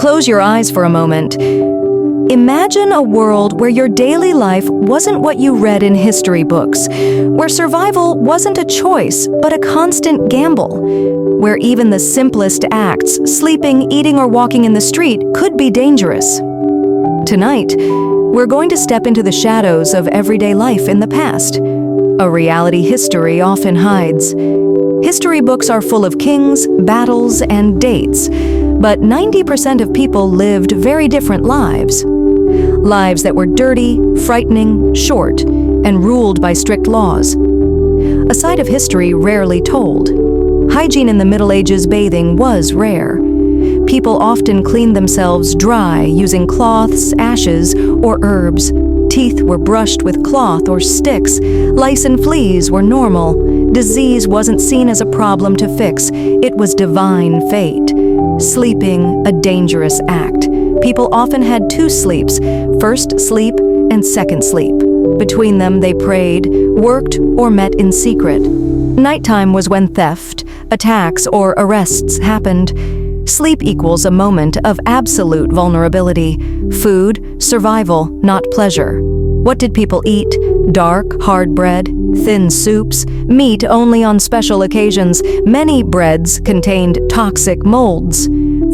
Close your eyes for a moment. Imagine a world where your daily life wasn't what you read in history books, where survival wasn't a choice, but a constant gamble, where even the simplest acts, sleeping, eating, or walking in the street, could be dangerous. Tonight, we're going to step into the shadows of everyday life in the past, a reality history often hides. History books are full of kings, battles, and dates, but 90% of people lived very different lives. Lives that were dirty, frightening, short, and ruled by strict laws. A side of history rarely told. Hygiene in the Middle Ages bathing was rare. People often cleaned themselves dry using cloths, ashes, or herbs. Teeth were brushed with cloth or sticks. Lice and fleas were normal. Disease wasn't seen as a problem to fix. It was divine fate. Sleeping, a dangerous act. People often had two sleeps, first sleep and second sleep. Between them, they prayed, worked, or met in secret. Nighttime was when theft, attacks, or arrests happened. Sleep equals a moment of absolute vulnerability. Food, survival, not pleasure. What did people eat? Dark, hard bread, thin soups, meat only on special occasions. Many breads contained toxic molds.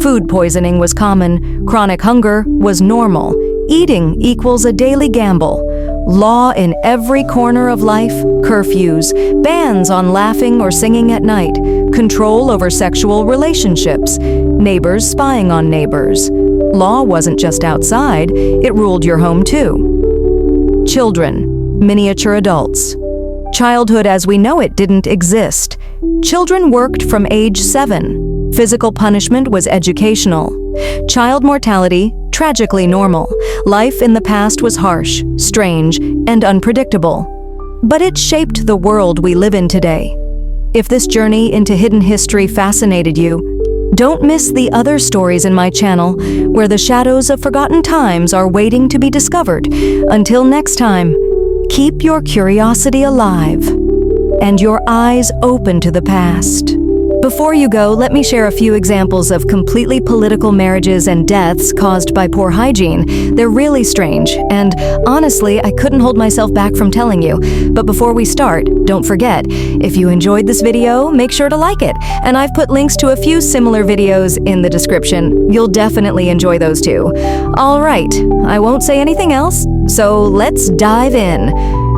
Food poisoning was common. Chronic hunger was normal. Eating equals a daily gamble. Law in every corner of life, curfews, bans on laughing or singing at night, control over sexual relationships, neighbors spying on neighbors. Law wasn't just outside, it ruled your home too. Children, miniature adults. Childhood as we know it didn't exist. Children worked from age 7. Physical punishment was educational. Child mortality, tragically normal. Life in the past was harsh, strange, and unpredictable. But it shaped the world we live in today. If this journey into hidden history fascinated you, don't miss the other stories in my channel, where the shadows of forgotten times are waiting to be discovered. Until next time, keep your curiosity alive and your eyes open to the past. Before you go, let me share a few examples of completely political marriages and deaths caused by poor hygiene. They're really strange, and honestly, I couldn't hold myself back from telling you. But before we start, don't forget, if you enjoyed this video, make sure to like it. And I've put links to a few similar videos in the description. You'll definitely enjoy those too. All right, I won't say anything else, so let's dive in.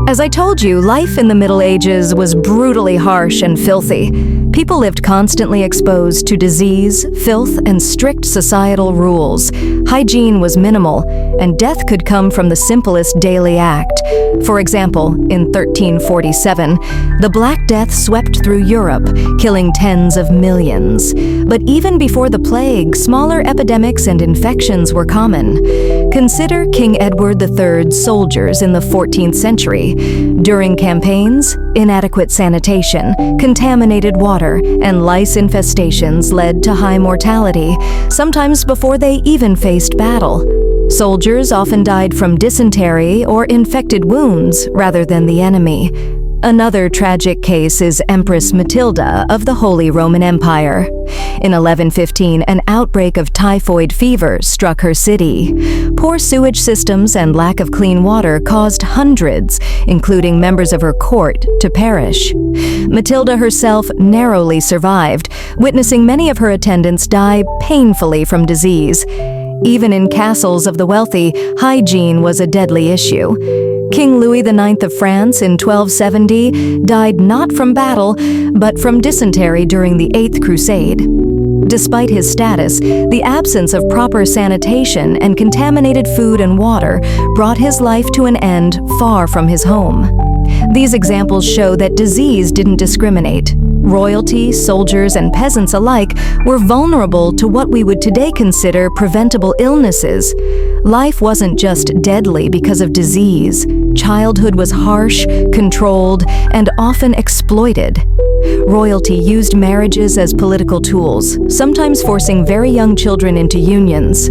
As I told you, life in the Middle Ages was brutally harsh and filthy. People lived constantly exposed to disease, filth, and strict societal rules. Hygiene was minimal, and death could come from the simplest daily act. For example, in 1347, the Black Death swept through Europe, killing tens of millions. But even before the plague, smaller epidemics and infections were common. Consider King Edward III's soldiers in the 14th century. During campaigns, inadequate sanitation, contaminated water, and lice infestations led to high mortality, sometimes before they even faced battle. Soldiers often died from dysentery or infected wounds rather than the enemy. Another tragic case is Empress Matilda of the Holy Roman Empire. In 1115, an outbreak of typhoid fever struck her city. Poor sewage systems and lack of clean water caused hundreds, including members of her court, to perish. Matilda herself narrowly survived, witnessing many of her attendants die painfully from disease. Even in castles of the wealthy, hygiene was a deadly issue. King Louis IX of France in 1270 died not from battle, but from dysentery during the Eighth Crusade. Despite his status, the absence of proper sanitation and contaminated food and water brought his life to an end far from his home. These examples show that disease didn't discriminate. Royalty, soldiers, and peasants alike were vulnerable to what we would today consider preventable illnesses. Life wasn't just deadly because of disease. Childhood was harsh, controlled, and often exploited. Royalty used marriages as political tools, sometimes forcing very young children into unions.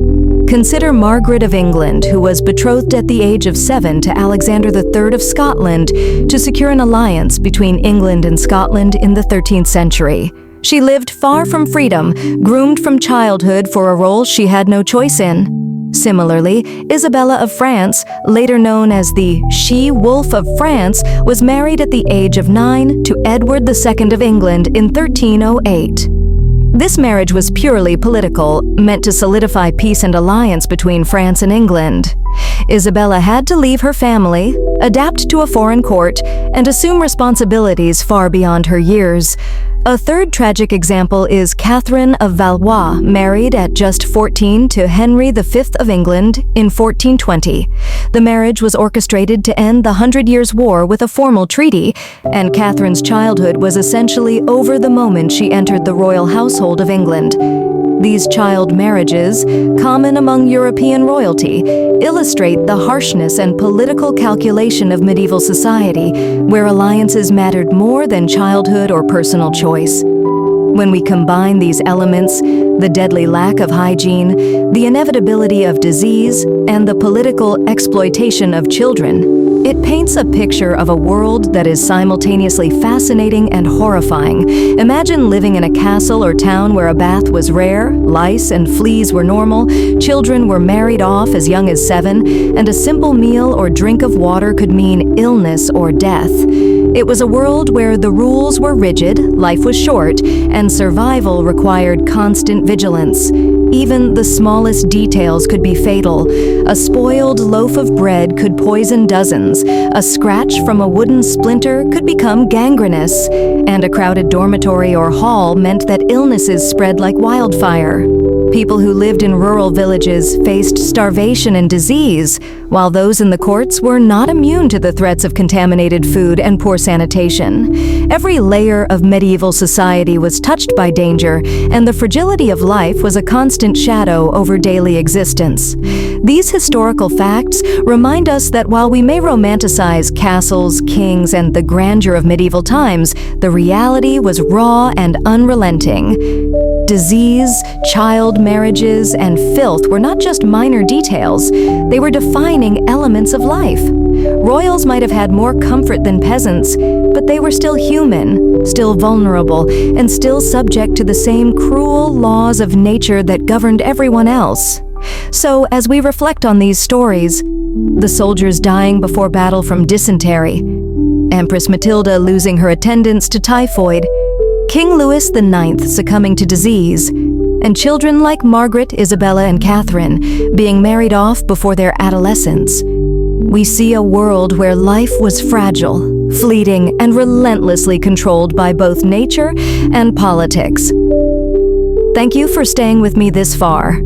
Consider Margaret of England, who was betrothed at the age of 7 to Alexander III of Scotland to secure an alliance between England and Scotland in the 13th century. She lived far from freedom, groomed from childhood for a role she had no choice in. Similarly, Isabella of France, later known as the She-Wolf of France, was married at the age of 9 to Edward II of England in 1308. This marriage was purely political, meant to solidify peace and alliance between France and England. Isabella had to leave her family, adapt to a foreign court, and assume responsibilities far beyond her years. A third tragic example is Catherine of Valois, married at just 14 to Henry V of England in 1420. The marriage was orchestrated to end the 100 Years' War with a formal treaty, and Catherine's childhood was essentially over the moment she entered the royal household of England. These child marriages, common among European royalty, illustrate the harshness and political calculation of medieval society, where alliances mattered more than childhood or personal choice. When we combine these elements, the deadly lack of hygiene, the inevitability of disease, and the political exploitation of children, it paints a picture of a world that is simultaneously fascinating and horrifying. Imagine living in a castle or town where a bath was rare, lice and fleas were normal, children were married off as young as 7, and a simple meal or drink of water could mean illness or death. It was a world where the rules were rigid, life was short, and survival required constant vigilance. Even the smallest details could be fatal. A spoiled loaf of bread could poison dozens, a scratch from a wooden splinter could become gangrenous, and a crowded dormitory or hall meant that illnesses spread like wildfire. People who lived in rural villages faced starvation and disease, while those in the courts were not immune to the threats of contaminated food and poor sanitation. Every layer of medieval society was touched by danger, and the fragility of life was a constant shadow over daily existence. These historical facts remind us that while we may romanticize castles, kings, and the grandeur of medieval times, the reality was raw and unrelenting. Disease, child marriages, and filth were not just minor details, they were defining elements of life. Royals might have had more comfort than peasants, but they were still human, still vulnerable, and still subject to the same cruel laws of nature that governed everyone else. So, as we reflect on these stories, the soldiers dying before battle from dysentery, Empress Matilda losing her attendants to typhoid, King Louis IX succumbing to disease, and children like Margaret, Isabella, and Catherine being married off before their adolescence, we see a world where life was fragile, fleeting, and relentlessly controlled by both nature and politics. Thank you for staying with me this far.